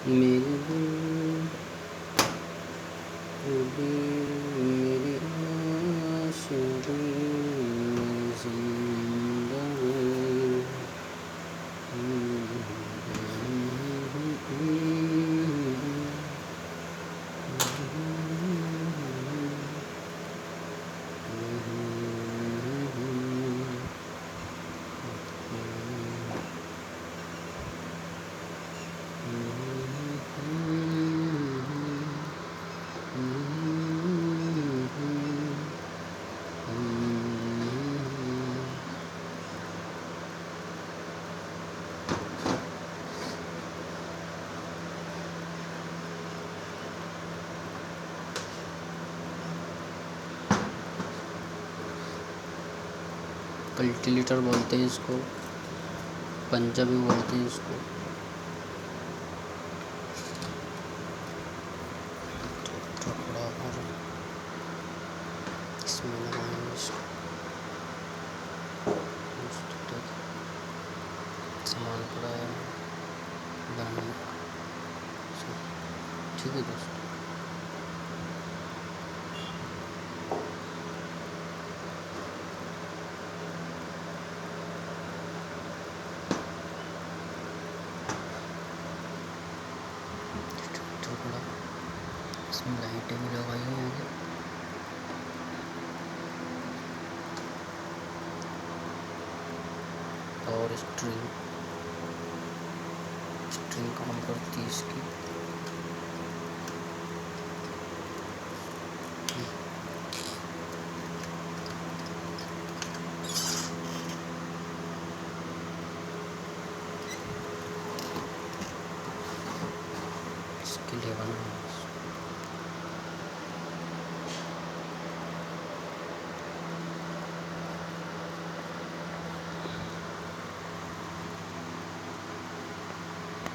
मेरे दिल मेरी आशिकी कल्टीवेटर बोलते हैं इसको, पंजाबी बोलते हैं इसको। टुकड़ा और इसमें लगाएंगे इसको। सामान पड़ा है बनाने का, ठीक है दोस्तों। टुकड़ा इसमें लाइटें भी लगाई हैं आगे। और स्ट्रिंग काम करती है इसकी। इसके लिए बना है।